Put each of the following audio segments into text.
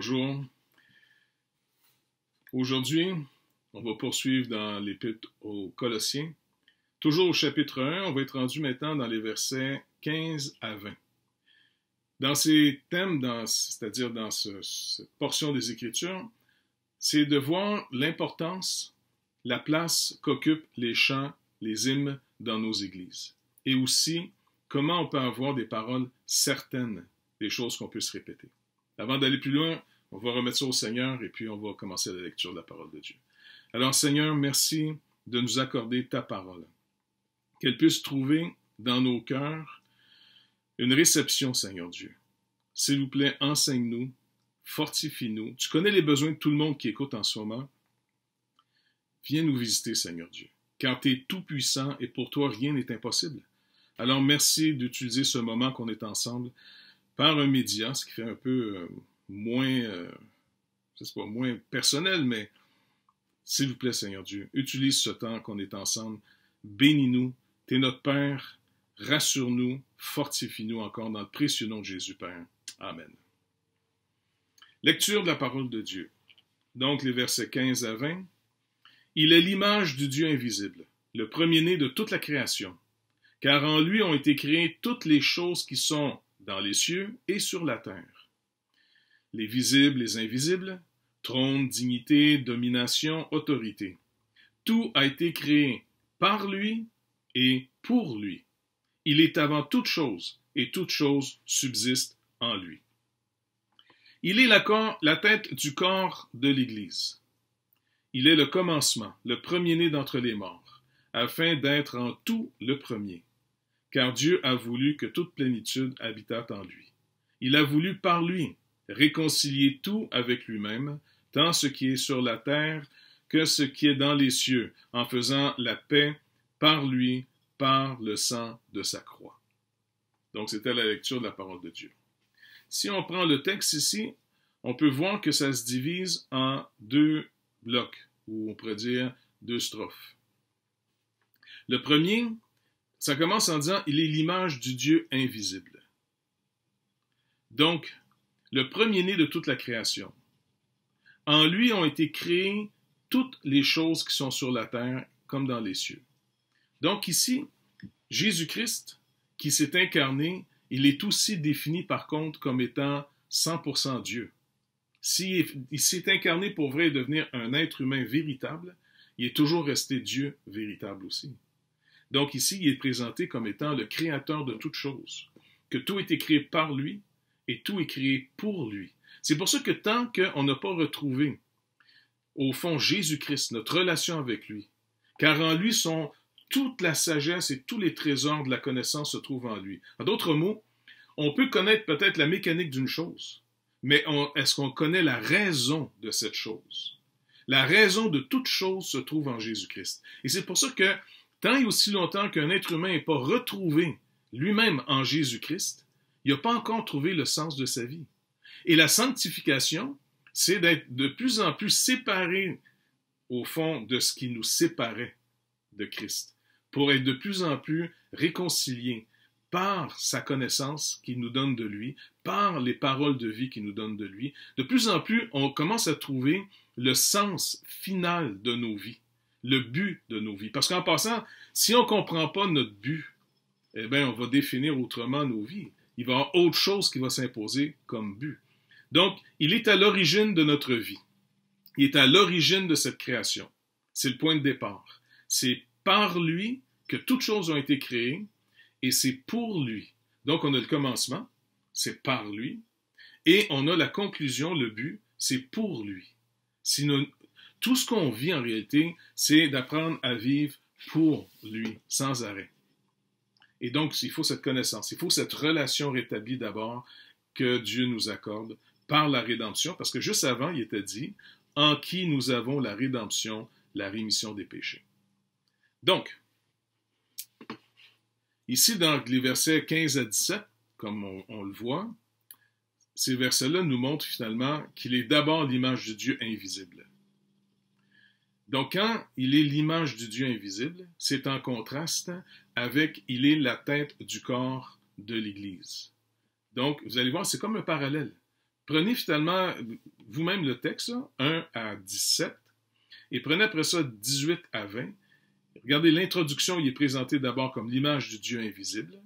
Bonjour. Aujourd'hui, on va poursuivre dans l'Épître aux Colossiens. Toujours au chapitre 1, on va être rendu maintenant dans les versets 15 à 20. Dans ces thèmes, c'est-à-dire dans cette portion des Écritures, c'est de voir l'importance, la place qu'occupent les chants, les hymnes dans nos églises. Et aussi, comment on peut avoir des paroles certaines, des choses qu'on peut se répéter. Avant d'aller plus loin, on va remettre ça au Seigneur et puis on va commencer la lecture de la parole de Dieu. Alors Seigneur, merci de nous accorder ta parole. Qu'elle puisse trouver dans nos cœurs une réception, Seigneur Dieu. S'il vous plaît, enseigne-nous, fortifie-nous. Tu connais les besoins de tout le monde qui écoute en ce moment. Viens nous visiter, Seigneur Dieu, car tu es tout-puissant et pour toi, rien n'est impossible. Alors merci d'utiliser ce moment qu'on est ensemble par un média, ce qui fait un peu moins personnel, mais s'il vous plaît, Seigneur Dieu, utilise ce temps qu'on est ensemble, bénis-nous, tu es notre Père, rassure-nous, fortifie-nous encore dans le précieux nom de Jésus, Père. Amen. Lecture de la parole de Dieu. Donc, les versets 15 à 20. Il est l'image du Dieu invisible, le premier-né de toute la création, car en lui ont été créées toutes les choses qui sont dans les cieux et sur la terre. Les visibles, les invisibles, trône, dignité, domination, autorité. Tout a été créé par lui et pour lui. Il est avant toute chose et toute chose subsiste en lui. Il est la tête du corps de l'Église. Il est le commencement, le premier-né d'entre les morts, afin d'être en tout le premier. Car Dieu a voulu que toute plénitude habitât en lui. Il a voulu par lui réconcilier tout avec lui-même, tant ce qui est sur la terre que ce qui est dans les cieux, en faisant la paix par lui, par le sang de sa croix. Donc c'était la lecture de la parole de Dieu. Si on prend le texte ici, on peut voir que ça se divise en deux blocs, ou on pourrait dire deux strophes. Le premier, ça commence en disant « Il est l'image du Dieu invisible ». Donc, le premier-né de toute la création. En lui ont été créées toutes les choses qui sont sur la terre comme dans les cieux. Donc ici, Jésus-Christ, qui s'est incarné, il est aussi défini par contre comme étant 100% Dieu. S'il s'est incarné pour vrai et devenir un être humain véritable, il est toujours resté Dieu véritable aussi. Donc ici, il est présenté comme étant le créateur de toutes choses, que tout a été créé par lui et tout est créé pour lui. C'est pour ça que tant qu'on n'a pas retrouvé, au fond, Jésus-Christ, notre relation avec lui, car en lui toute la sagesse et tous les trésors de la connaissance se trouvent en lui. En d'autres mots, on peut connaître peut-être la mécanique d'une chose, mais est-ce qu'on connaît la raison de cette chose? La raison de toute chose se trouve en Jésus-Christ. Et c'est pour ça que tant et aussi longtemps qu'un être humain n'est pas retrouvé lui-même en Jésus-Christ, il n'a pas encore trouvé le sens de sa vie. Et la sanctification, c'est d'être de plus en plus séparé, au fond, de ce qui nous séparait de Christ, pour être de plus en plus réconcilié par sa connaissance qu'il nous donne de lui, par les paroles de vie qu'il nous donne de lui. De plus en plus, on commence à trouver le sens final de nos vies, le but de nos vies. Parce qu'en passant, si on ne comprend pas notre but, eh bien, on va définir autrement nos vies. Il va y avoir autre chose qui va s'imposer comme but. Donc, il est à l'origine de notre vie. Il est à l'origine de cette création. C'est le point de départ. C'est par lui que toutes choses ont été créées et c'est pour lui. Donc, on a le commencement, c'est par lui, et on a la conclusion, le but, c'est pour lui. Sinon, tout ce qu'on vit en réalité, c'est d'apprendre à vivre pour lui, sans arrêt. Et donc, il faut cette connaissance, il faut cette relation rétablie d'abord que Dieu nous accorde par la rédemption, parce que juste avant, il était dit, en qui nous avons la rédemption, la rémission des péchés. Donc, ici, dans les versets 15 à 17, comme on le voit, ces versets-là nous montrent finalement qu'il est d'abord l'image du Dieu invisible. Donc, quand il est l'image du Dieu invisible, c'est en contraste avec il est la tête du corps de l'Église. Donc, vous allez voir, c'est comme un parallèle. Prenez finalement vous-même le texte, là, 1 à 17, et prenez après ça 18 à 20. Regardez, l'introduction, il est présenté d'abord comme l'image du Dieu invisible.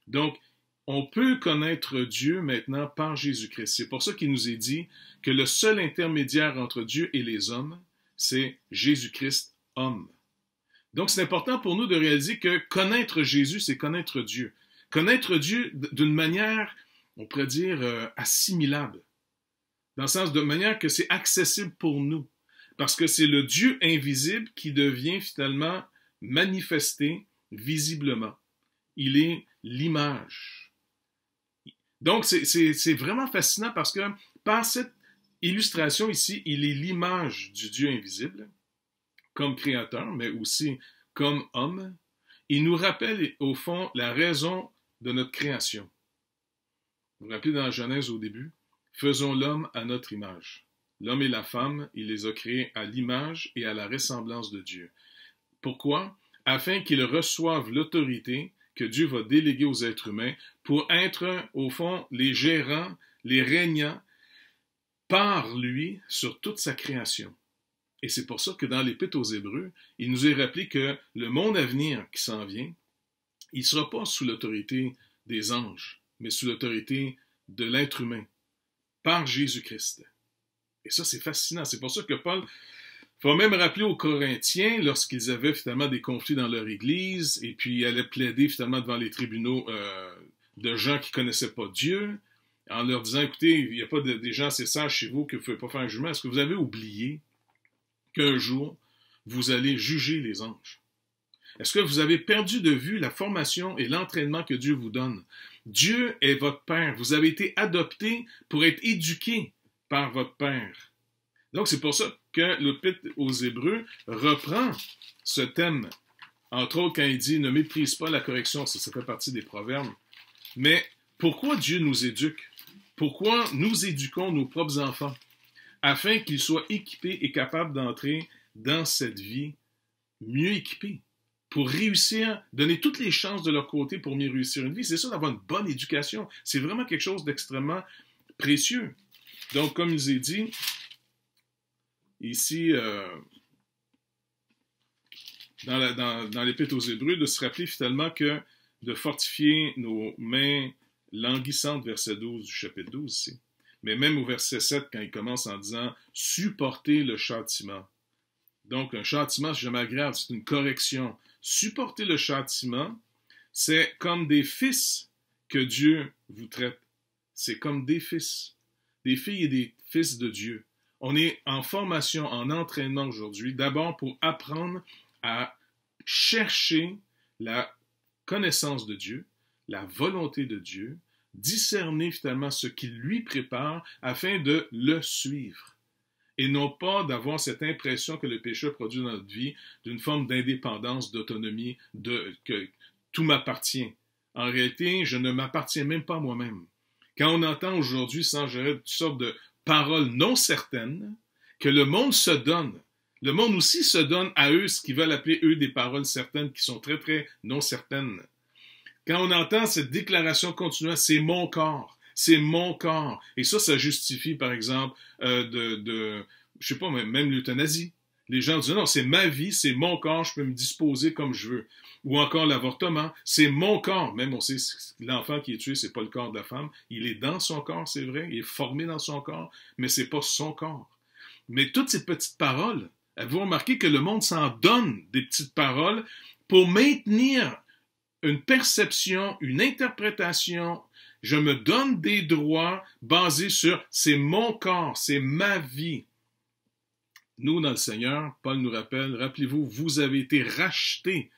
Donc, on peut connaître Dieu maintenant par Jésus-Christ. C'est pour ça qu'il nous est dit que le seul intermédiaire entre Dieu et les hommes, c'est Jésus-Christ, homme. Donc, c'est important pour nous de réaliser que connaître Jésus, c'est connaître Dieu. Connaître Dieu d'une manière, on pourrait dire, assimilable. Dans le sens de manière que c'est accessible pour nous. Parce que c'est le Dieu invisible qui devient finalement manifesté visiblement. Il est l'image. Donc, c'est vraiment fascinant parce que par cette illustration ici, il est l'image du Dieu invisible, comme créateur, mais aussi comme homme. Il nous rappelle, au fond, la raison de notre création. Vous vous rappelez dans la Genèse au début? Faisons l'homme à notre image. L'homme et la femme, il les a créés à l'image et à la ressemblance de Dieu. Pourquoi? Afin qu'ils reçoivent l'autorité que Dieu va déléguer aux êtres humains pour être, au fond, les gérants, les régnants par lui sur toute sa création. Et c'est pour ça que dans l'Épître aux Hébreux, il nous est rappelé que le monde à venir qui s'en vient, il ne sera pas sous l'autorité des anges, mais sous l'autorité de l'être humain, par Jésus-Christ. Et ça, c'est fascinant. C'est pour ça que Paul va même rappeler aux Corinthiens, lorsqu'ils avaient finalement des conflits dans leur Église, et puis ils allaient plaider finalement devant les tribunaux de gens qui ne connaissaient pas Dieu, en leur disant, écoutez, il n'y a pas des gens assez sages chez vous que vous ne pouvez pas faire un jugement. Est-ce que vous avez oublié qu'un jour, vous allez juger les anges? Est-ce que vous avez perdu de vue la formation et l'entraînement que Dieu vous donne? Dieu est votre Père. Vous avez été adopté pour être éduqué par votre Père. Donc, c'est pour ça que l'Épître aux Hébreux reprend ce thème, entre autres quand il dit « Ne méprise pas la correction », ça fait partie des proverbes. Mais pourquoi Dieu nous éduque? Pourquoi nous éduquons nos propres enfants? Afin qu'ils soient équipés et capables d'entrer dans cette vie mieux équipés, pour réussir, donner toutes les chances de leur côté pour mieux réussir une vie. C'est ça d'avoir une bonne éducation. C'est vraiment quelque chose d'extrêmement précieux. Donc, comme il est dit, ici, dans l'Épître aux Hébreux, de se rappeler finalement que de fortifier nos mains languissantes, verset 12 du chapitre 12 ici. Mais même au verset 7, quand il commence en disant « supporter le châtiment ». Donc, un châtiment, c'est jamais agréable, c'est une correction. Supporter le châtiment, c'est comme des fils que Dieu vous traite. C'est comme des fils, des filles et des fils de Dieu. On est en formation, en entraînement aujourd'hui, d'abord pour apprendre à chercher la connaissance de Dieu, la volonté de Dieu, discerner finalement ce qu'il lui prépare afin de le suivre. Et non pas d'avoir cette impression que le péché produit dans notre vie d'une forme d'indépendance, d'autonomie, que tout m'appartient. En réalité, je ne m'appartiens même pas à moi-même. Quand on entend aujourd'hui, sans gérer toutes sortes de paroles non certaines, que le monde se donne, le monde aussi se donne à eux ce qu'ils veulent appeler, eux, des paroles certaines qui sont très, très non certaines. Quand on entend cette déclaration continuelle, c'est mon corps. C'est mon corps. Et ça justifie, par exemple, je sais pas, même l'euthanasie. Les gens disent, non, c'est ma vie, c'est mon corps, je peux me disposer comme je veux. Ou encore l'avortement, c'est mon corps. Même on sait, l'enfant qui est tué, c'est pas le corps de la femme. Il est dans son corps, c'est vrai, il est formé dans son corps, mais c'est pas son corps. Mais toutes ces petites paroles, avez-vous remarqué que le monde s'en donne des petites paroles pour maintenir une perception, une interprétation. Je me donne des droits basés sur c'est mon corps, c'est ma vie. Nous, dans le Seigneur, Paul nous rappelle, rappelez-vous, vous avez été rachetés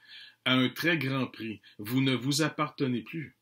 à un très grand prix. Vous ne vous appartenez plus.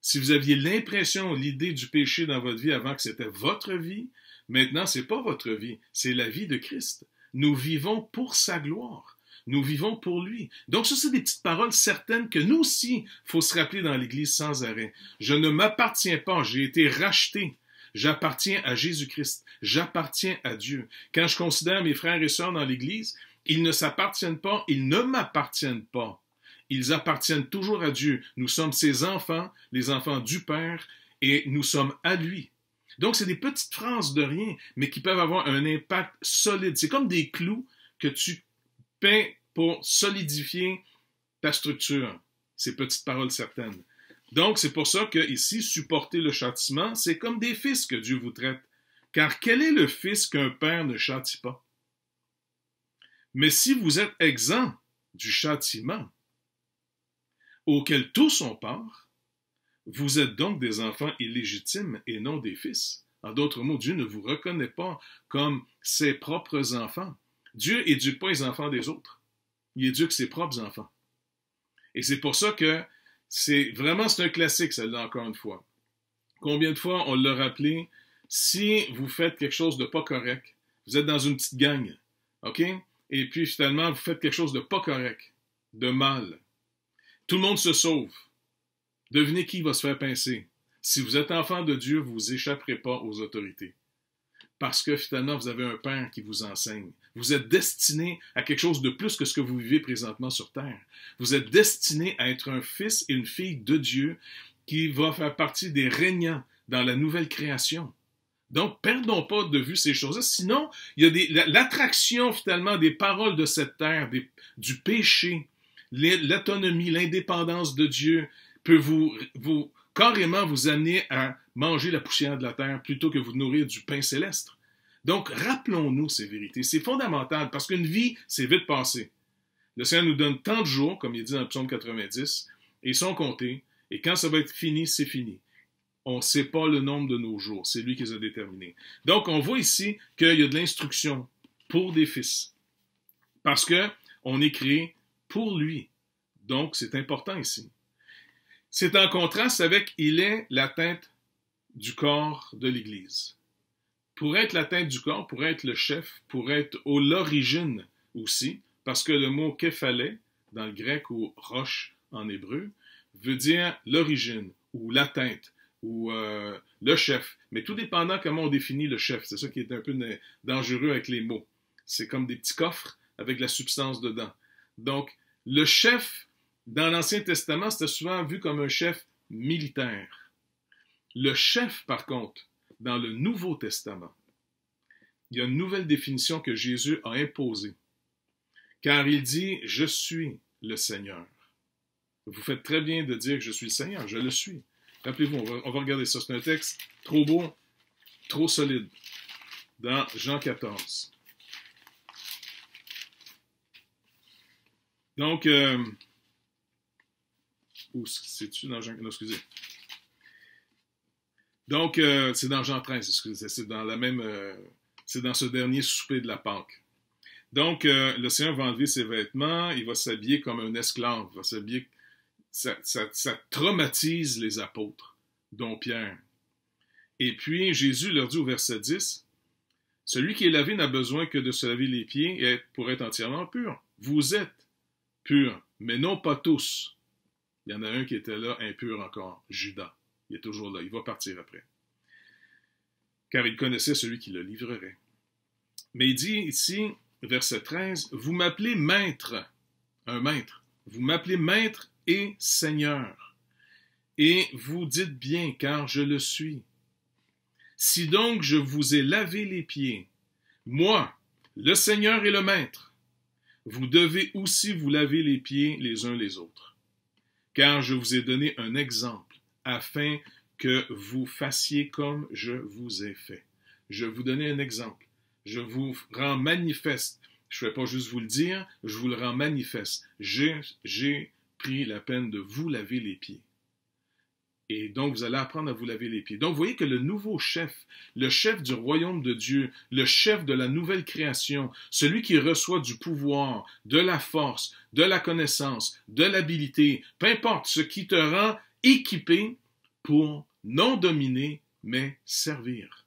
Si vous aviez l'impression, l'idée du péché dans votre vie avant que c'était votre vie, maintenant, c'est pas votre vie, c'est la vie de Christ. Nous vivons pour sa gloire. Nous vivons pour lui. Donc, ça, c'est des petites paroles certaines que nous aussi, il faut se rappeler dans l'Église sans arrêt. Je ne m'appartiens pas, j'ai été racheté. J'appartiens à Jésus-Christ. J'appartiens à Dieu. Quand je considère mes frères et sœurs dans l'Église, ils ne s'appartiennent pas, ils ne m'appartiennent pas. Ils appartiennent toujours à Dieu. Nous sommes ses enfants, les enfants du Père, et nous sommes à lui. Donc, c'est des petites phrases de rien, mais qui peuvent avoir un impact solide. C'est comme des clous que tu peins pour solidifier ta structure, ces petites paroles certaines. Donc, c'est pour ça que ici, supporter le châtiment, c'est comme des fils que Dieu vous traite. Car quel est le fils qu'un père ne châtie pas? Mais si vous êtes exempt du châtiment auquel tous ont part, vous êtes donc des enfants illégitimes et non des fils. En d'autres mots, Dieu ne vous reconnaît pas comme ses propres enfants. Dieu n'éduque pas les enfants des autres. Il éduque ses propres enfants. Et c'est pour ça que c'est un classique, celle-là, encore une fois. Combien de fois on l'a rappelé, si vous faites quelque chose de pas correct, vous êtes dans une petite gang, OK? Et puis finalement, vous faites quelque chose de pas correct, de mal. Tout le monde se sauve. Devinez qui va se faire pincer. Si vous êtes enfant de Dieu, vous vous échapperez pas aux autorités. Parce que finalement, vous avez un Père qui vous enseigne. Vous êtes destiné à quelque chose de plus que ce que vous vivez présentement sur Terre. Vous êtes destiné à être un fils et une fille de Dieu qui va faire partie des régnants dans la nouvelle création. Donc, perdons pas de vue ces choses-là. Sinon, il y a l'attraction finalement des paroles de cette terre, du péché, l'autonomie, l'indépendance de Dieu peut carrément vous amener à manger la poussière de la terre plutôt que vous nourrir du pain céleste. Donc, rappelons-nous ces vérités. C'est fondamental parce qu'une vie, c'est vite passé. Le Seigneur nous donne tant de jours, comme il dit dans le psaume 90, et ils sont comptés, et quand ça va être fini, c'est fini. On ne sait pas le nombre de nos jours. C'est lui qui les a déterminés. Donc, on voit ici qu'il y a de l'instruction pour des fils. Parce qu'on est créé pour lui. Donc, c'est important ici. C'est en contraste avec « il est la tête du corps de l'Église ». Pour être la tête du corps, pour être le chef, pour être l'origine aussi, parce que le mot « képhalé » dans le grec ou « roche » en hébreu veut dire l'origine ou la tête ou le chef. Mais tout dépendant comment on définit le chef. C'est ça qui est un peu dangereux avec les mots. C'est comme des petits coffres avec la substance dedans. Donc, le chef, dans l'Ancien Testament, c'était souvent vu comme un chef militaire. Le chef, par contre, dans le Nouveau Testament, il y a une nouvelle définition que Jésus a imposée. Car il dit « Je suis le Seigneur ». Vous faites très bien de dire que je suis le Seigneur, je le suis. Rappelez-vous, on va regarder ça. C'est un texte trop beau, trop solide. Dans Jean 14. Donc, c'est-tu dans Jean... Non, excusez. Donc, c'est dans Jean 13, excusez. C'est dans la même... c'est dans ce dernier souper de la Pâque. Donc, le Seigneur va enlever ses vêtements, il va s'habiller comme un esclave, il va s'habiller... Ça traumatise les apôtres, dont Pierre. Et puis, Jésus leur dit au verset 10, « Celui qui est lavé n'a besoin que de se laver les pieds pour être entièrement pur. Vous êtes purs, mais non pas tous. » Il y en a un qui était là, impur encore, Judas. Il est toujours là, il va partir après. Car il connaissait celui qui le livrerait. Mais il dit ici, verset 13, « Vous m'appelez maître, un maître. Vous m'appelez maître et Seigneur. Et vous dites bien, car je le suis. Si donc je vous ai lavé les pieds, moi, le Seigneur et le Maître, vous devez aussi vous laver les pieds les uns les autres. Car je vous ai donné un exemple, afin que vous fassiez comme je vous ai fait. » Je vous donnais un exemple. Je vous rends manifeste. Je ne vais pas juste vous le dire, je vous le rends manifeste. J'ai pris la peine de vous laver les pieds. Et donc, vous allez apprendre à vous laver les pieds. Donc, vous voyez que le nouveau chef, le chef du royaume de Dieu, le chef de la nouvelle création, celui qui reçoit du pouvoir, de la force, de la connaissance, de l'habilité, peu importe, ce qui te rend équipé pour non dominer, mais servir.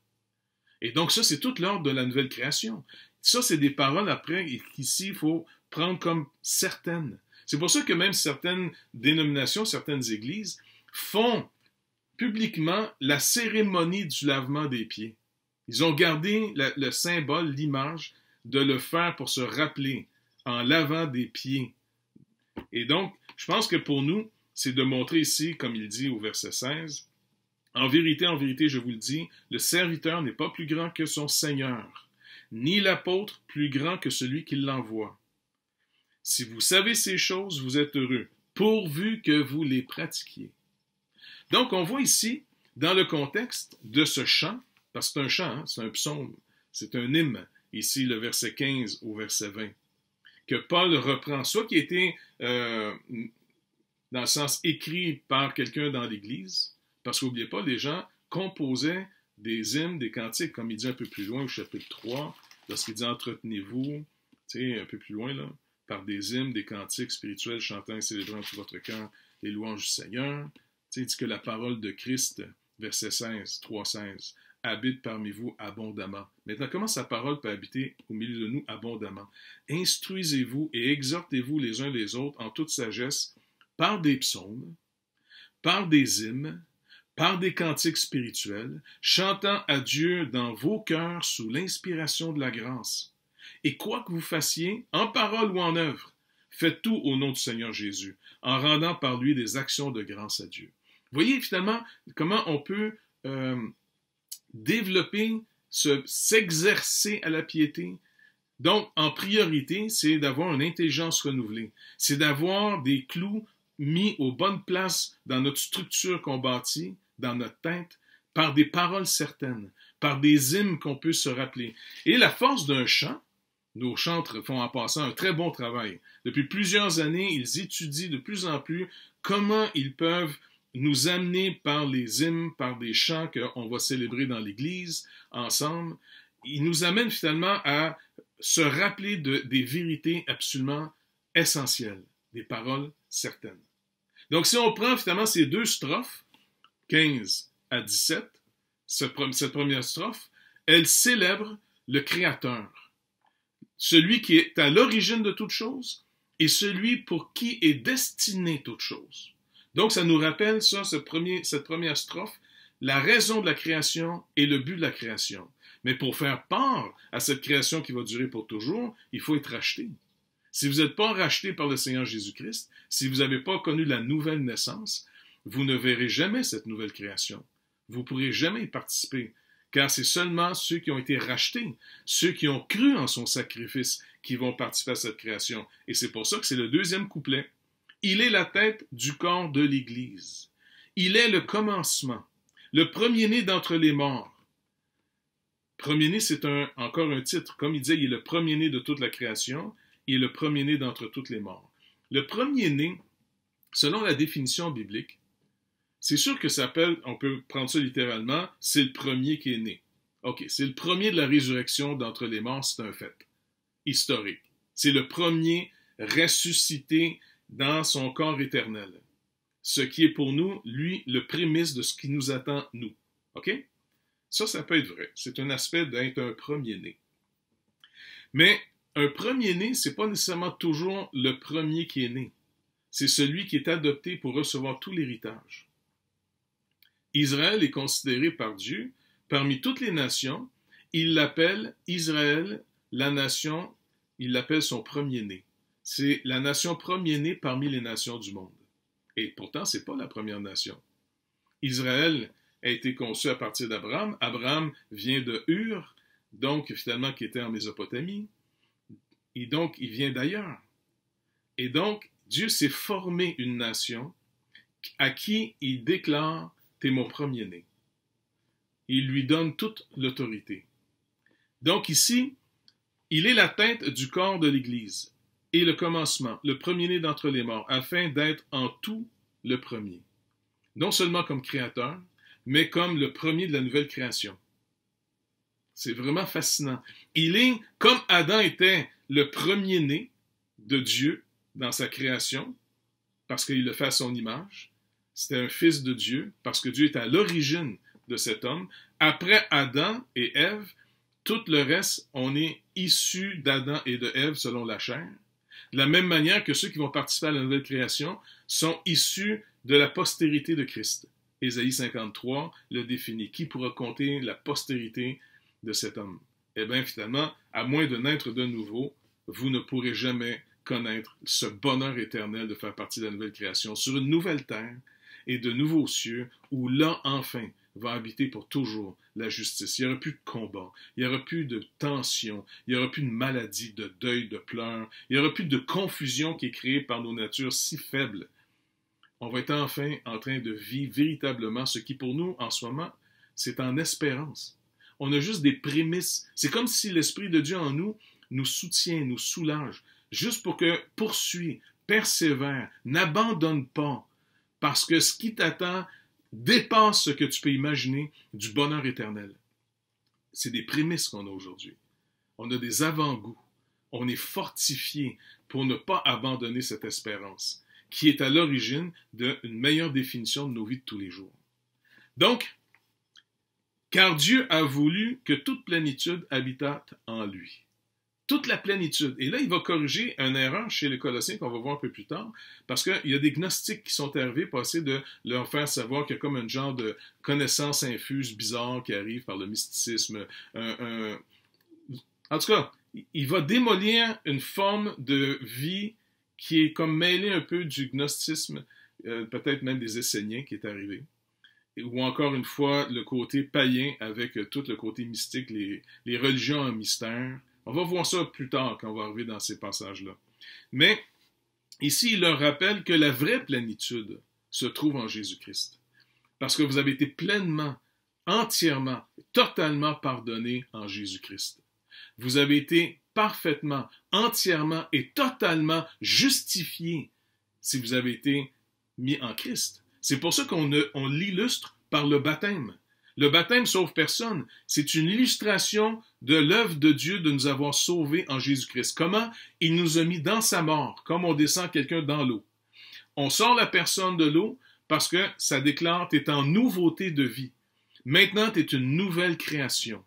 Et donc, ça, c'est tout l'ordre de la nouvelle création. Ça, c'est des paroles après, qu'ici, il faut prendre comme certaines. C'est pour ça que même certaines dénominations, certaines églises, font publiquement la cérémonie du lavement des pieds. Ils ont gardé le symbole, l'image, de le faire pour se rappeler en lavant des pieds. Et donc, je pense que pour nous, c'est de montrer ici, comme il dit au verset 16, en vérité, je vous le dis, le serviteur n'est pas plus grand que son Seigneur, ni l'apôtre plus grand que celui qui l'envoie. Si vous savez ces choses, vous êtes heureux, pourvu que vous les pratiquiez. Donc, on voit ici, dans le contexte de ce chant, parce que c'est un chant, hein, c'est un psaume, c'est un hymne, ici le verset 15 au verset 20, que Paul reprend, soit qui a été, dans le sens écrit par quelqu'un dans l'Église, parce qu'oubliez pas, les gens composaient des hymnes, des cantiques, comme il dit un peu plus loin au chapitre 3, lorsqu'il dit « Entretenez-vous », tu sais, un peu plus loin, là, par des hymnes, des cantiques spirituels, chantant et célébrant tout votre cœur les louanges du Seigneur. Tu sais, il dit que la parole de Christ, verset 16, 3,16, habite parmi vous abondamment. Maintenant, comment sa parole peut habiter au milieu de nous abondamment? Instruisez-vous et exhortez-vous les uns les autres en toute sagesse par des psaumes, par des hymnes, par des cantiques spirituels, chantant à Dieu dans vos cœurs sous l'inspiration de la grâce. Et quoi que vous fassiez, en parole ou en œuvre, faites tout au nom du Seigneur Jésus, en rendant par lui des actions de grâce à Dieu. Vous voyez finalement comment on peut développer, s'exercer à la piété. Donc, en priorité, c'est d'avoir une intelligence renouvelée. C'est d'avoir des clous mis aux bonnes places dans notre structure qu'on bâtit, dans notre tête, par des paroles certaines, par des hymnes qu'on peut se rappeler. Et la force d'un chant, nos chantres font en passant un très bon travail. Depuis plusieurs années, ils étudient de plus en plus comment ils peuvent nous amener par les hymnes, par des chants qu'on va célébrer dans l'Église ensemble. Ils nous amènent finalement à se rappeler des vérités absolument essentielles, des paroles certaines. Donc, si on prend finalement ces deux strophes, 15 à 17, cette première strophe, elle célèbre le Créateur, celui qui est à l'origine de toute chose et celui pour qui est destinée toute chose. Donc, ça nous rappelle ça, cette première strophe, la raison de la création et le but de la création. Mais pour faire part à cette création qui va durer pour toujours, il faut être racheté. Si vous n'êtes pas racheté par le Seigneur Jésus-Christ, si vous n'avez pas connu la nouvelle naissance, vous ne verrez jamais cette nouvelle création. Vous ne pourrez jamais y participer, car c'est seulement ceux qui ont été rachetés, ceux qui ont cru en son sacrifice, qui vont participer à cette création. Et c'est pour ça que c'est le deuxième couplet. Il est la tête du corps de l'Église. Il est le commencement, le premier-né d'entre les morts. Premier-né, c'est encore un titre. Comme il disait, il est le premier-né de toute la création. Il est le premier-né d'entre toutes les morts. Le premier-né, selon la définition biblique, c'est sûr que ça s'appelle, on peut prendre ça littéralement, c'est le premier qui est né. OK, c'est le premier de la résurrection d'entre les morts, c'est un fait historique. C'est le premier ressuscité dans son corps éternel. Ce qui est pour nous, lui, le prémisse de ce qui nous attend, nous. OK? Ça peut être vrai. C'est un aspect d'être un premier-né. Mais un premier-né, c'est pas nécessairement toujours le premier qui est né. C'est celui qui est adopté pour recevoir tout l'héritage. Israël est considéré par Dieu, parmi toutes les nations, il l'appelle Israël, la nation, il l'appelle son premier-né. C'est la nation premier-née parmi les nations du monde. Et pourtant, ce n'est pas la première nation. Israël a été conçu à partir d'Abraham. Abraham vient de Ur, donc finalement qui était en Mésopotamie. Et donc, il vient d'ailleurs. Et donc, Dieu s'est formé une nation à qui il déclare « T'es mon premier-né ». Il lui donne toute l'autorité. Donc ici, il est la tête du corps de l'Église et le commencement, le premier-né d'entre les morts, afin d'être en tout le premier. Non seulement comme créateur, mais comme le premier de la nouvelle création. C'est vraiment fascinant. Il est, comme Adam était le premier-né de Dieu dans sa création, parce qu'il le fait à son image, c'était un fils de Dieu, parce que Dieu est à l'origine de cet homme. Après Adam et Ève, tout le reste, on est issu d'Adam et de Ève selon la chair. De la même manière que ceux qui vont participer à la nouvelle création sont issus de la postérité de Christ. Ésaïe 53 le définit. Qui pourra compter la postérité de cet homme? Eh bien, finalement, à moins de naître de nouveau, vous ne pourrez jamais connaître ce bonheur éternel de faire partie de la nouvelle création sur une nouvelle terre et de nouveaux cieux où là, enfin, va habiter pour toujours la justice. Il n'y aura plus de combat, il n'y aura plus de tension, il n'y aura plus de maladie, de deuil, de pleurs, il n'y aura plus de confusion qui est créée par nos natures si faibles. On va être enfin en train de vivre véritablement ce qui pour nous, en ce moment, c'est en espérance. On a juste des prémices. C'est comme si l'Esprit de Dieu en nous nous soutient, nous soulage, juste pour que poursuis, persévère, n'abandonne pas, parce que ce qui t'attend dépasse ce que tu peux imaginer du bonheur éternel. C'est des prémices qu'on a aujourd'hui. On a des avant-goûts. On est fortifié pour ne pas abandonner cette espérance, qui est à l'origine d'une meilleure définition de nos vies de tous les jours. Donc, car Dieu a voulu que toute plénitude habitât en lui. Toute la plénitude. Et là, il va corriger une erreur chez les Colossiens qu'on va voir un peu plus tard, parce qu'il y a des gnostiques qui sont arrivés pour essayer de leur faire savoir qu'il y a comme un genre de connaissance infuse bizarre qui arrive par le mysticisme. En tout cas, il va démolir une forme de vie qui est comme mêlée un peu du gnosticisme, peut-être même des Esséniens qui est arrivé. Ou encore une fois, le côté païen avec tout le côté mystique, les religions en mystère. On va voir ça plus tard quand on va arriver dans ces passages-là. Mais ici, il leur rappelle que la vraie plénitude se trouve en Jésus-Christ. Parce que vous avez été pleinement, entièrement, totalement pardonné en Jésus-Christ. Vous avez été parfaitement, entièrement et totalement justifié si vous avez été mis en Christ. C'est pour ça qu'on l'illustre par le baptême. Le baptême sauve personne. C'est une illustration de l'œuvre de Dieu de nous avoir sauvés en Jésus-Christ. Comment il nous a mis dans sa mort, comme on descend quelqu'un dans l'eau. On sort la personne de l'eau parce que ça déclare tu es en nouveauté de vie. Maintenant, tu es une nouvelle création.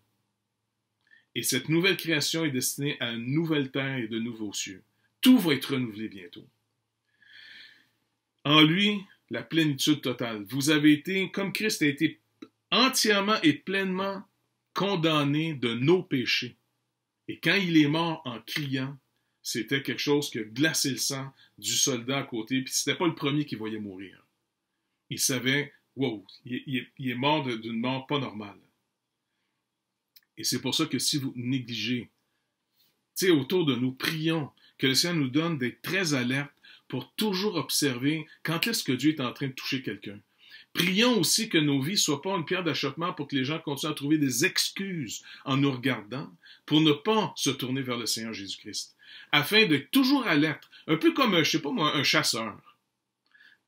Et cette nouvelle création est destinée à une nouvelle terre et de nouveaux cieux. Tout va être renouvelé bientôt. En lui, la plénitude totale. Vous avez été, comme Christ a été entièrement et pleinement condamné de nos péchés. Et quand il est mort en criant, c'était quelque chose qui a glacé le sang du soldat à côté, puis c'était pas le premier qui voyait mourir. Il savait, wow, il est mort d'une mort pas normale. Et c'est pour ça que si vous négligez, tu sais, autour de nous, prions que le Seigneur nous donne d'être très alertes pour toujours observer quand est-ce que Dieu est en train de toucher quelqu'un. Prions aussi que nos vies ne soient pas une pierre d'achoppement pour que les gens continuent à trouver des excuses en nous regardant pour ne pas se tourner vers le Seigneur Jésus-Christ, afin d'être toujours alerte, un peu comme, je sais pas moi, un chasseur.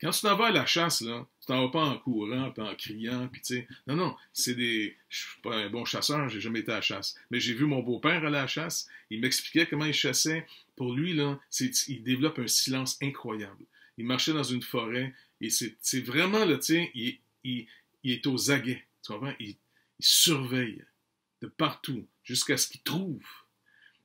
Quand tu t'en vas à la chasse, là, tu t'en vas pas en courant, puis en criant, puis tu sais, non, je suis pas un bon chasseur, j'ai jamais été à la chasse, mais j'ai vu mon beau-père aller à la chasse, il m'expliquait comment il chassait. Pour lui, là, il développe un silence incroyable. Il marchait dans une forêt, et c'est vraiment, là, tu sais, il est aux aguets, tu comprends? Il surveille de partout, jusqu'à ce qu'il trouve.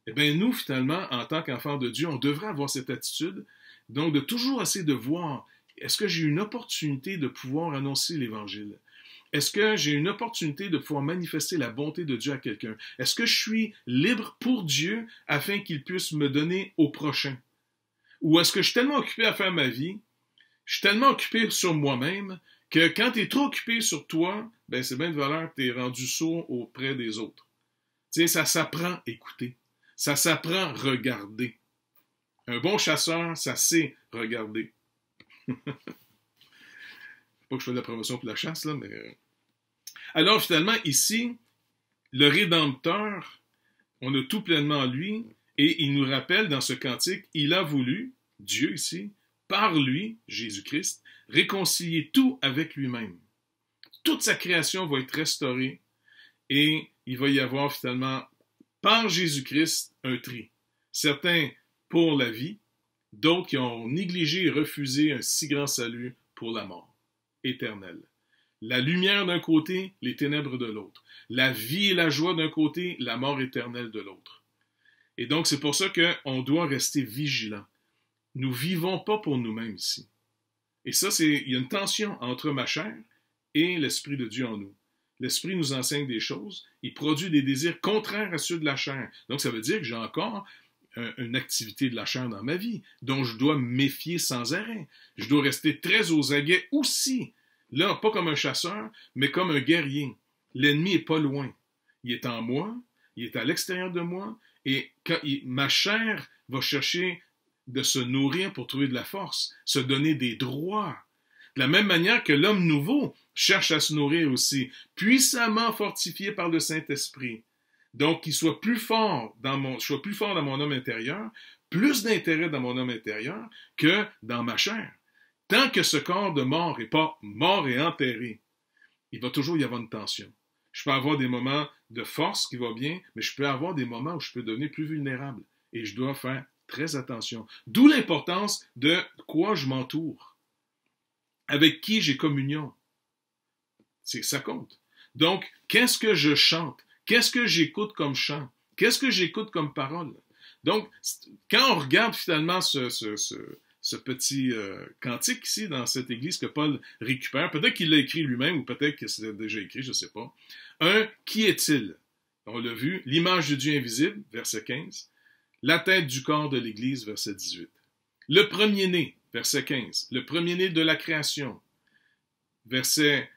Eh bien, nous, finalement, en tant qu'enfants de Dieu, on devrait avoir cette attitude, donc de toujours essayer de voir, est-ce que j'ai une opportunité de pouvoir annoncer l'Évangile? Est-ce que j'ai une opportunité de pouvoir manifester la bonté de Dieu à quelqu'un? Est-ce que je suis libre pour Dieu afin qu'il puisse me donner au prochain? Ou est-ce que je suis tellement occupé à faire ma vie, je suis tellement occupé sur moi-même, que quand tu es trop occupé sur toi, ben c'est bien de valeur que tu es rendu sourd auprès des autres. Tu sais, ça s'apprend écouter. Ça s'apprend regarder. Un bon chasseur, ça sait regarder. Pas que je fais de la promotion pour la chasse, là, mais... Alors, finalement, ici, le Rédempteur, on a tout pleinement en lui, et il nous rappelle dans ce cantique, il a voulu, Dieu ici, par lui, Jésus-Christ, réconcilier tout avec lui-même. Toute sa création va être restaurée, et il va y avoir finalement, par Jésus-Christ, un tri. Certains pour la vie, d'autres qui ont négligé et refusé un si grand salut pour la mort éternelle. La lumière d'un côté, les ténèbres de l'autre. La vie et la joie d'un côté, la mort éternelle de l'autre. Et donc, c'est pour ça qu'on doit rester vigilant. Nous vivons pas pour nous-mêmes ici. Et ça, il y a une tension entre ma chair et l'Esprit de Dieu en nous. L'Esprit nous enseigne des choses, il produit des désirs contraires à ceux de la chair. Donc, ça veut dire que j'ai encore une activité de la chair dans ma vie, dont je dois me méfier sans arrêt. Je dois rester très aux aguets aussi, Là, pas comme un chasseur, mais comme un guerrier. L'ennemi est pas loin. Il est en moi, il est à l'extérieur de moi, et ma chair va chercher de se nourrir pour trouver de la force, se donner des droits. De la même manière que l'homme nouveau cherche à se nourrir aussi, puissamment fortifié par le Saint-Esprit. Donc, qu'il soit plus fort je sois plus fort dans mon homme intérieur, plus d'intérêt dans mon homme intérieur que dans ma chair. Tant que ce corps de mort n'est pas mort et enterré, il va toujours y avoir une tension. Je peux avoir des moments de force qui vont bien, mais je peux avoir des moments où je peux devenir plus vulnérable. Et je dois faire très attention. D'où l'importance de quoi je m'entoure. Avec qui j'ai communion. Ça compte. Donc, qu'est-ce que je chante? Qu'est-ce que j'écoute comme chant? Qu'est-ce que j'écoute comme parole? Donc, quand on regarde finalement ce petit cantique ici dans cette église que Paul récupère, peut-être qu'il l'a écrit lui-même ou peut-être que c'est déjà écrit, je ne sais pas. Qui est-il? On l'a vu, l'image de Dieu invisible, verset 15. La tête du corps de l'Église, verset 18. Le premier-né, verset 15. Le premier-né de la création, verset,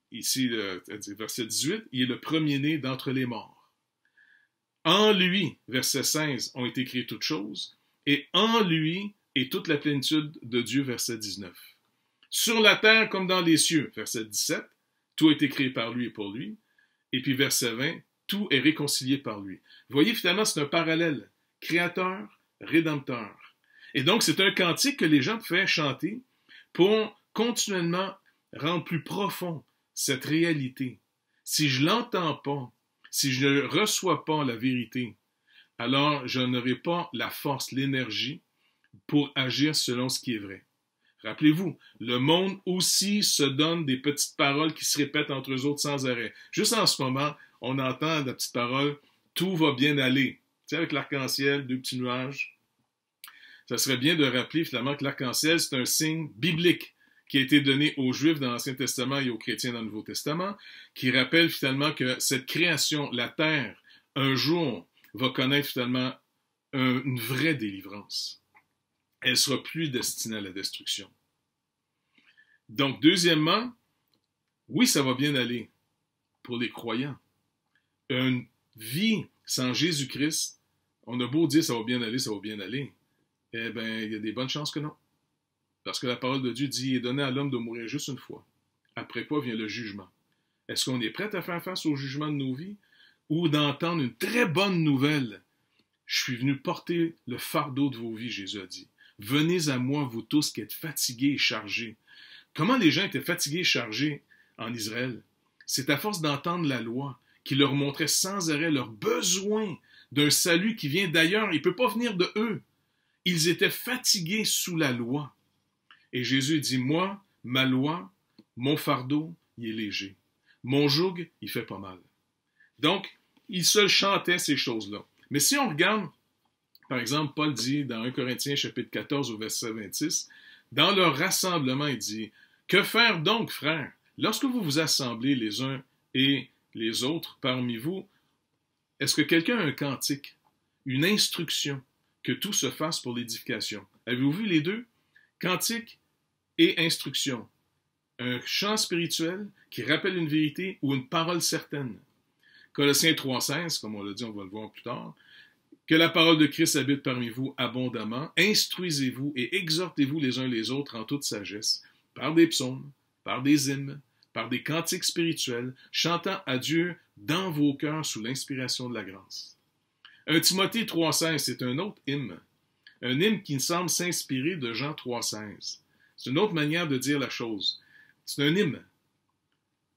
verset 18. Il est le premier-né d'entre les morts. En lui, verset 16, ont été créées toutes choses, et en lui est toute la plénitude de Dieu, verset 19. Sur la terre comme dans les cieux, verset 17, tout a été créé par lui et pour lui. Et puis verset 20, tout est réconcilié par lui. Vous voyez, finalement, c'est un parallèle. Créateur, rédempteur. Et donc, c'est un cantique que les gens pouvaient chanter pour continuellement rendre plus profond cette réalité. Si je ne l'entends pas, si je ne reçois pas la vérité, alors je n'aurai pas la force, l'énergie pour agir selon ce qui est vrai. Rappelez-vous, le monde aussi se donne des petites paroles qui se répètent entre eux autres sans arrêt. Juste en ce moment, on entend la petite parole « tout va bien aller ». Tu sais, avec l'arc-en-ciel, deux petits nuages. Ça serait bien de rappeler finalement que l'arc-en-ciel, c'est un signe biblique qui a été donné aux Juifs dans l'Ancien Testament et aux chrétiens dans le Nouveau Testament, qui rappelle finalement que cette création, la terre, un jour, va connaître finalement une vraie délivrance. Elle ne sera plus destinée à la destruction. Donc, deuxièmement, oui, ça va bien aller pour les croyants. Une vie sans Jésus-Christ, on a beau dire ça va bien aller, eh bien, il y a des bonnes chances que non. Parce que la parole de Dieu dit, il est donné à l'homme de mourir juste une fois. Après quoi vient le jugement. Est-ce qu'on est prêt à faire face au jugement de nos vies ou d'entendre une très bonne nouvelle? Je suis venu porter le fardeau de vos vies, Jésus a dit. Venez à moi, vous tous qui êtes fatigués et chargés. Comment les gens étaient fatigués et chargés en Israël? C'est à force d'entendre la loi qui leur montrait sans arrêt leur besoin d'un salut qui vient d'ailleurs. Il ne peut pas venir de eux. Ils étaient fatigués sous la loi. Et Jésus dit, moi, ma loi, mon fardeau, il est léger. Mon joug, il fait pas mal. Donc, ils se chantaient ces choses-là. Mais si on regarde, par exemple, Paul dit dans 1 Corinthiens chapitre 14 au verset 26, dans leur rassemblement, il dit, « Que faire donc, frères? Lorsque vous vous assemblez les uns et les autres parmi vous, est-ce que quelqu'un a un cantique, une instruction, que tout se fasse pour l'édification? » Avez-vous vu les deux? Cantique et instruction. Un chant spirituel qui rappelle une vérité ou une parole certaine. Colossiens 3,16, comme on l'a dit, on va le voir plus tard. Que la parole de Christ habite parmi vous abondamment. Instruisez-vous et exhortez-vous les uns les autres en toute sagesse, par des psaumes, par des hymnes, par des cantiques spirituels, chantant à Dieu dans vos cœurs sous l'inspiration de la grâce. 1 Timothée 3,16, c'est un autre hymne. Un hymne qui semble s'inspirer de Jean 3,16. C'est une autre manière de dire la chose. C'est un hymne.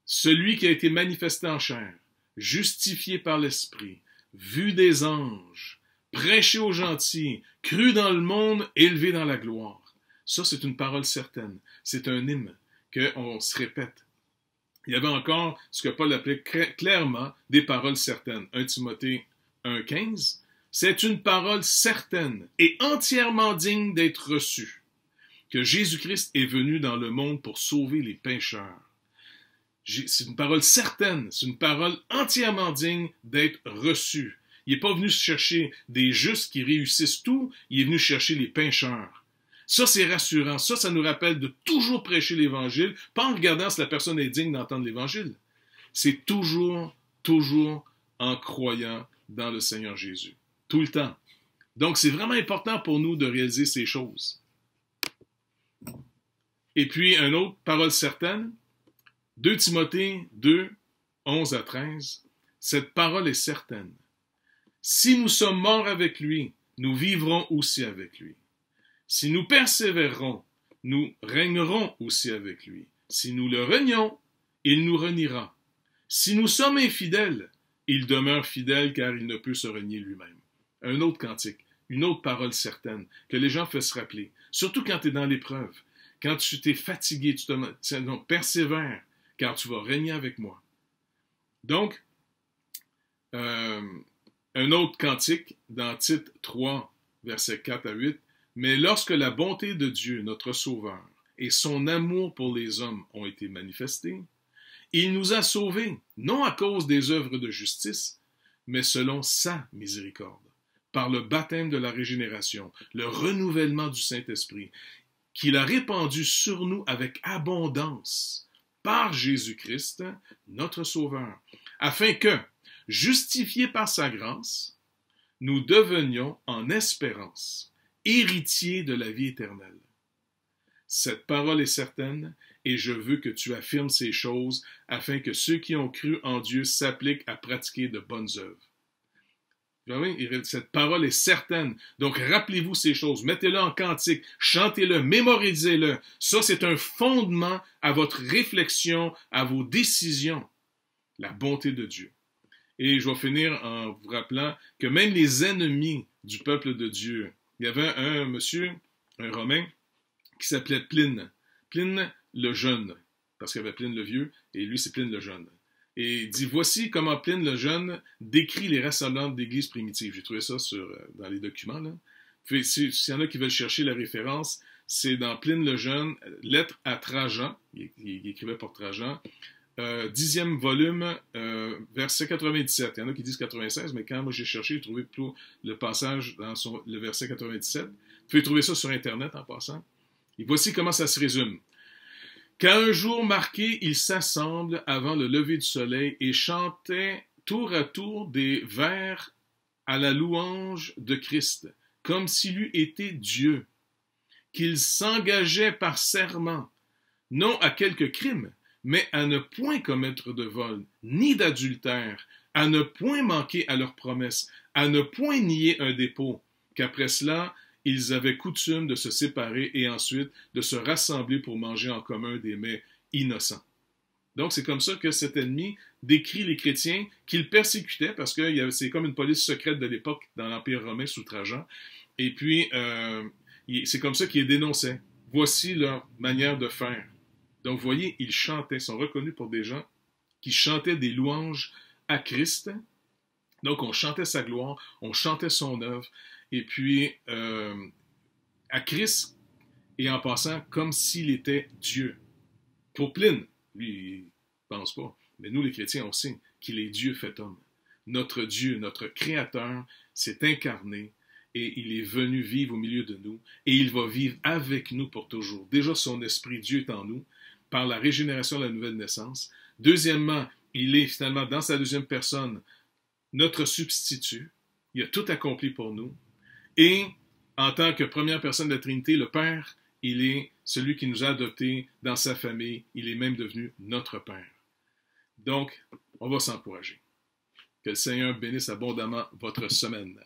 Celui qui a été manifesté en chair, justifié par l'Esprit, vu des anges, prêché aux gentils, cru dans le monde, élevé dans la gloire. Ça, c'est une parole certaine. C'est un hymne qu'on se répète. Il y avait encore ce que Paul appelait clairement des paroles certaines. 1 Timothée 1,15. C'est une parole certaine et entièrement digne d'être reçue, que Jésus-Christ est venu dans le monde pour sauver les pécheurs. C'est une parole certaine, c'est une parole entièrement digne d'être reçue. Il n'est pas venu chercher des justes qui réussissent tout, il est venu chercher les pécheurs. Ça, c'est rassurant. Ça nous rappelle de toujours prêcher l'Évangile, pas en regardant si la personne est digne d'entendre l'Évangile. C'est toujours en croyant dans le Seigneur Jésus. Tout le temps. Donc, c'est vraiment important pour nous de réaliser ces choses. Et puis, une autre parole certaine, 2 Timothée 2, 11 à 13, cette parole est certaine. Si nous sommes morts avec lui, nous vivrons aussi avec lui. Si nous persévérons, nous régnerons aussi avec lui. Si nous le renions, il nous reniera. Si nous sommes infidèles, il demeure fidèle car il ne peut se renier lui-même. Un autre cantique, une autre parole certaine que les gens peuvent se rappeler, surtout quand tu es dans l'épreuve, quand tu t'es fatigué, donc persévère car tu vas régner avec moi. Donc, un autre cantique dans Tite 3, versets 4 à 8, « Mais lorsque la bonté de Dieu, notre Sauveur, et son amour pour les hommes ont été manifestés, il nous a sauvés, non à cause des œuvres de justice, mais selon sa miséricorde, par le baptême de la régénération, le renouvellement du Saint-Esprit, qu'il a répandu sur nous avec abondance, par Jésus-Christ, notre Sauveur, afin que, justifiés par sa grâce, nous devenions en espérance héritiers de la vie éternelle. Cette parole est certaine, et je veux que tu affirmes ces choses afin que ceux qui ont cru en Dieu s'appliquent à pratiquer de bonnes œuvres. Cette parole est certaine. Donc, rappelez-vous ces choses. Mettez-le en cantique. Chantez-le. Mémorisez-le. Ça, c'est un fondement à votre réflexion, à vos décisions. La bonté de Dieu. Et je vais finir en vous rappelant que même les ennemis du peuple de Dieu, il y avait un monsieur, un Romain, qui s'appelait Pline. Pline le jeune, parce qu'il y avait Pline le vieux, et lui, c'est Pline le jeune. Et il dit, voici comment Pline le jeune décrit les rassemblements d'églises primitives. J'ai trouvé ça dans les documents. Là. Puis, s'il y en a qui veulent chercher la référence, c'est dans Pline le jeune, lettre à Trajan, il écrivait pour Trajan, 10e volume, verset 97. Il y en a qui disent 96, mais quand moi j'ai cherché, j'ai trouvé plutôt le passage dans le verset 97. Vous pouvez trouver ça sur Internet en passant. Et voici comment ça se résume. Qu'à un jour marqué, ils s'assemblent avant le lever du soleil et chantaient tour à tour des vers à la louange de Christ, comme s'il eût été Dieu, qu'ils s'engageaient par serment, non à quelque crime, mais à ne point commettre de vol, ni d'adultère, à ne point manquer à leurs promesses, à ne point nier un dépôt, qu'après cela, ils avaient coutume de se séparer et ensuite de se rassembler pour manger en commun des mets innocents. Donc, c'est comme ça que cet ennemi décrit les chrétiens qu'il persécutait, parce que c'est comme une police secrète de l'époque dans l'Empire romain sous Trajan, et puis c'est comme ça qu'il les dénonçait. Voici leur manière de faire. Donc, vous voyez, ils chantaient, sont reconnus pour des gens qui chantaient des louanges à Christ. Donc, on chantait sa gloire, on chantait son œuvre, et puis à Christ, et en passant comme s'il était Dieu. Pour Pline, lui, il ne pense pas, mais nous les chrétiens, on sait qu'il est Dieu fait homme. Notre Dieu, notre Créateur, s'est incarné, et il est venu vivre au milieu de nous, et il va vivre avec nous pour toujours. Déjà, son esprit, Dieu est en nous, par la régénération de la nouvelle naissance. Deuxièmement, il est finalement dans sa deuxième personne notre substitut. Il a tout accompli pour nous. Et en tant que première personne de la Trinité, le Père, il est celui qui nous a adoptés dans sa famille. Il est même devenu notre Père. Donc, on va s'encourager. Que le Seigneur bénisse abondamment votre semaine.